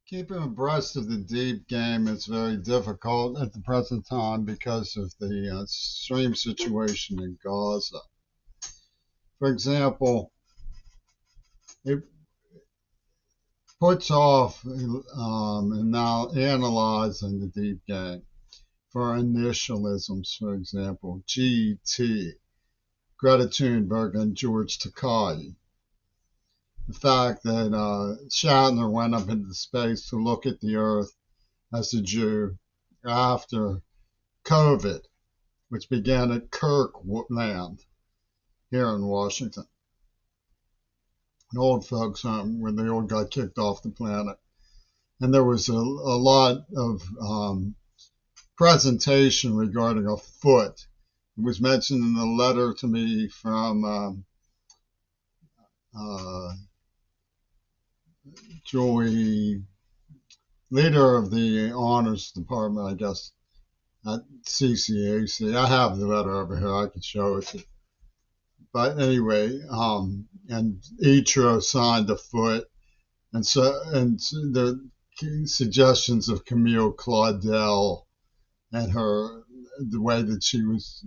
Keeping abreast of the deep game is very difficult at the present time because of the extreme situation in Gaza. For example, it puts off and now analyzing the deep game for initialisms, for example, GT, Greta Thunberg, and George Takei. The fact that Shatner went up into space to look at the Earth as a Jew after COVID, which began at Kirkland here in Washington. An old folks' home where they all got kicked off the planet. And there was a lot of presentation regarding a foot. It was mentioned in the letter to me from Joey, leader of the honors department, I guess, at CCAC. I have the letter over here. I could show it to you. But anyway, and Itro signed a foot, and the suggestions of Camille Claudel and the way that she was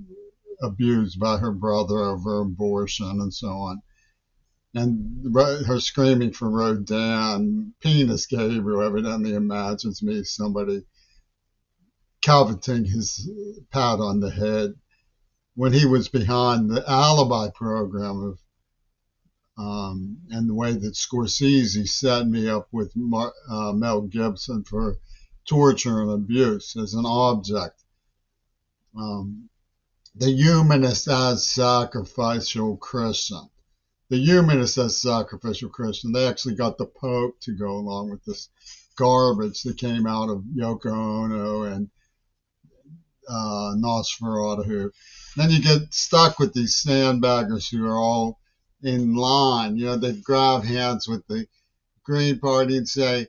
abused by her brother over abortion and so on, and her screaming for Rodin. Penis Gabriel evidently imagines me somebody coveting his pat on the head when he was behind the Alibi program of and the way that Scorsese set me up with Mel Gibson for torture and abuse as an object. The humanist as sacrificial Christian. The humanist as sacrificial Christian. They actually got the Pope to go along with this garbage that came out of Yoko Ono and Nosferatu. Then you get stuck with these sandbaggers who are all in line. They'd grab hands with the Green Party and say,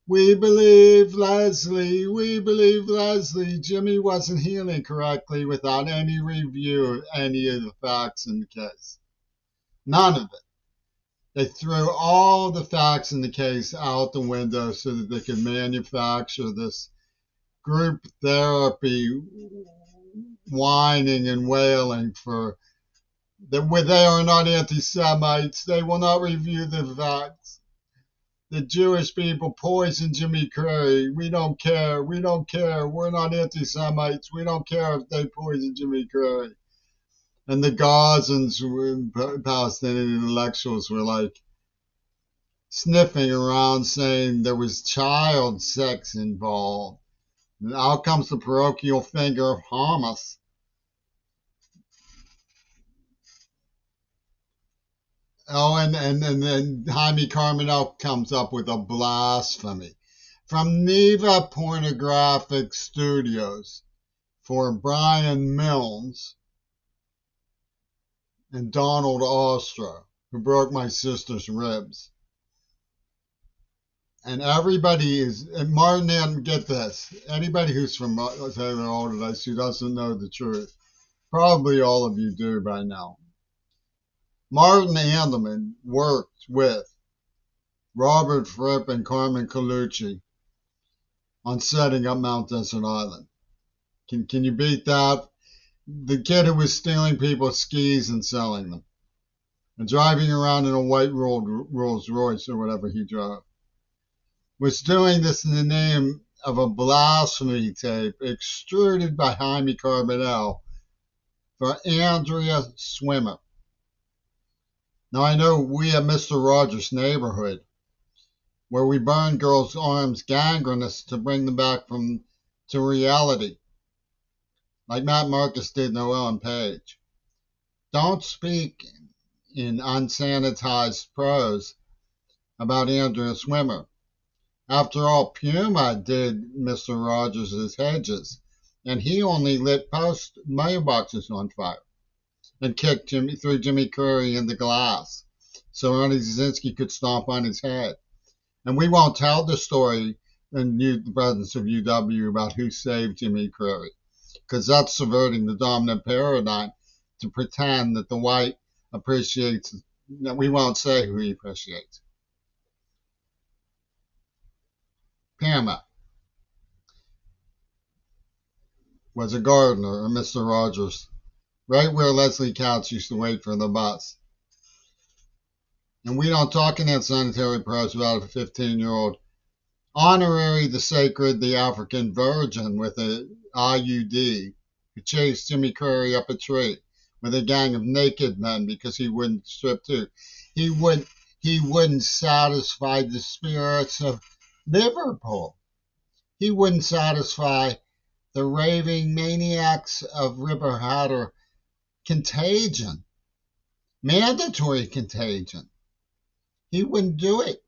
we believe Leslie. Jimmy wasn't healing correctly without any review of any of the facts in the case. None of it. They threw all the facts in the case out the window so that they could manufacture this group therapy whining and wailing for that they are not anti-Semites. They will not review the facts. The Jewish people poisoned Jimmy Curry. We don't care. We're not anti-Semites. We don't care if they poisoned Jimmy Curry. And the Gazans, Palestinian intellectuals, were like sniffing around saying there was child sex involved. And out comes the parochial finger of Hamas. Oh, and then Jaime Carmenel comes up with a blasphemy from Neva Pornographic Studios for Brian Milnes and Donald Ostro, who broke my sister's ribs. And everybody and Martin, and get this, anybody who's from Taylor Alderdice who doesn't know the truth, probably all of you do by now. Martin Andelman worked with Robert Fripp and Carmen Colucci on setting up Mount Desert Island. Can you beat that? The kid who was stealing people's skis and selling them and driving around in a white Rolls Royce or whatever he drove was doing this in the name of a blasphemy tape extruded by Jaime Carmenel for Andrea Swimmer. Now, I know we at Mr. Rogers' neighborhood, where we burn girls' arms gangrenous to bring them back to reality, like Matt Marcus did Noel Page. Don't speak in unsanitized prose about Andrea Swimmer. After all, Puma did Mr. Rogers' hedges, and he only lit post mailboxes on fire and kicked threw Jimmy Curry in the glass so Ronnie Zazinski could stomp on his head. And we won't tell the story in the presence of UW about who saved Jimmy Curry, because that's subverting the dominant paradigm to pretend that the white appreciates. We won't say who he appreciates. grandma was a gardener, or Mr. Rogers, right where Leslie Couch used to wait for the bus. And we don't talk in that sanitary prose about a 15-year-old honorary the sacred, the African virgin with a IUD who chased Jimmy Curry up a tree with a gang of naked men because he wouldn't strip too. He wouldn't satisfy the spirits of Liverpool. He wouldn't satisfy the raving maniacs of River Hatter. Contagion, mandatory contagion. He wouldn't do it.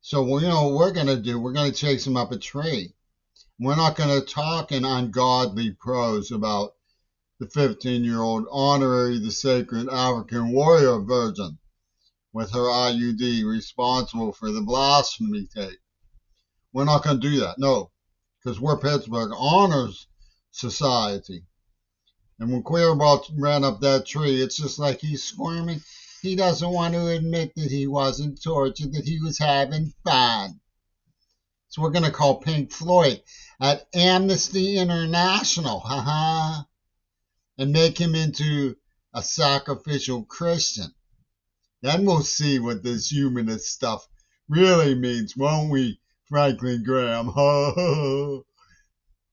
So, you know what we're going to do? We're going to chase him up a tree. We're not going to talk in ungodly prose about the 15-year-old honorary the sacred African warrior virgin with her IUD responsible for the blasphemy tape. We're not going to do that, no, because we're Pittsburgh Honors Society. And when Queerball ran up that tree, it's just like he's squirming. He doesn't want to admit that he wasn't tortured, that he was having fun. So we're going to call Pink Floyd at Amnesty International, and make him into a sacrificial Christian. Then we'll see what this humanist stuff really means, won't we, Franklin Graham?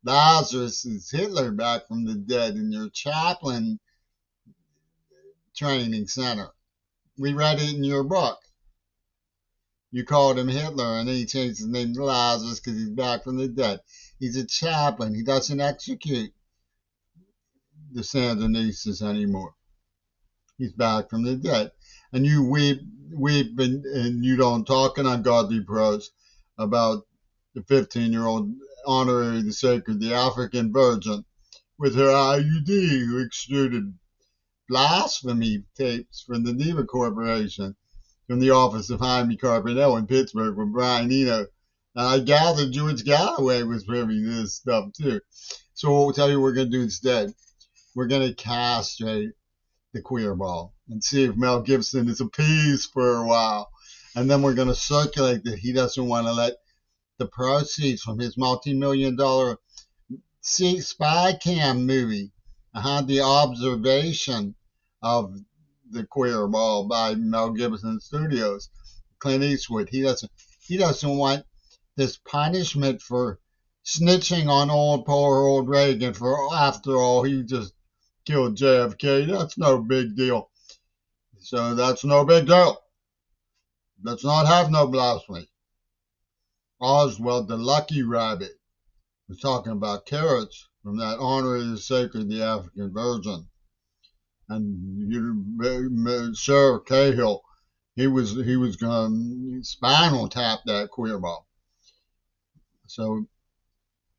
Lazarus is Hitler back from the dead in your chaplain training center. We read it in your book. You called him Hitler, and then he changed his name to Lazarus because he's back from the dead. He's a chaplain. He doesn't execute the Sandinistas anymore. He's back from the dead. And you weep, and you don't talk in ungodly prose about the 15-year-old honorary the sacred, the African virgin, with her IUD who extruded blasphemy tapes from the Neva Corporation from the office of Jaime Carpinell in Pittsburgh with Brian Eno. And I gathered George Galloway was privy to this stuff too. So we'll tell you what we're going to do instead. We're going to castrate the Queerball and see if Mel Gibson is appeased for a while. And then we're going to circulate that he doesn't want to let the proceeds from his multi-million-dollar spy cam movie, the observation of the Queerball by Mel Gibson Studios, Clint Eastwood. He doesn't want this punishment for snitching on poor old Reagan. For after all, he just killed JFK. That's no big deal. So that's no big deal. Let's not have no blasphemy. Oswald the Lucky Rabbit was talking about carrots from that honorary the sacred, the African virgin. And Sheriff Cahill, he was going to spinal tap that Queerball. So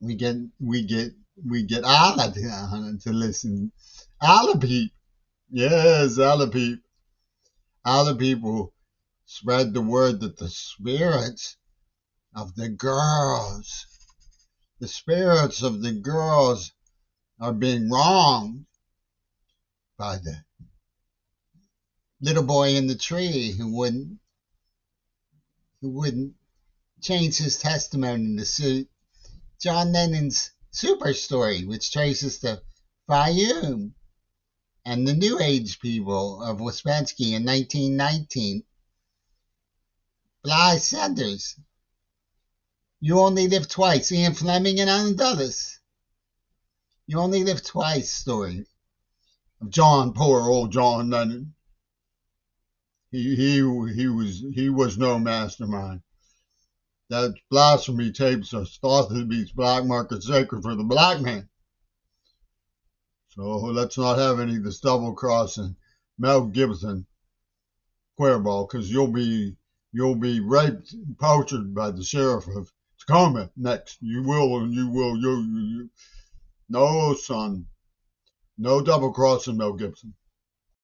we get Ala to listen. Ala Peep, yes, Ala Peep. Ala people spread the word that the spirits of the girls are being wronged by the little boy in the tree who wouldn't change his testimony to suit John Lennon's Super Story, which traces the Fayum and the New Age people of Ouspensky in 1919. Bly Sanders, You Only Live Twice, Ian Fleming and Alan Dulles. You Only Live Twice story of poor old John Lennon. He was no mastermind. That blasphemy tapes are thought to be black market sacred for the black man. So let's not have any of this double crossing Mel Gibson Queerball, because you'll be raped and poached by the sheriff of Tacoma next. You will. No, son. No double crossing Mel Gibson.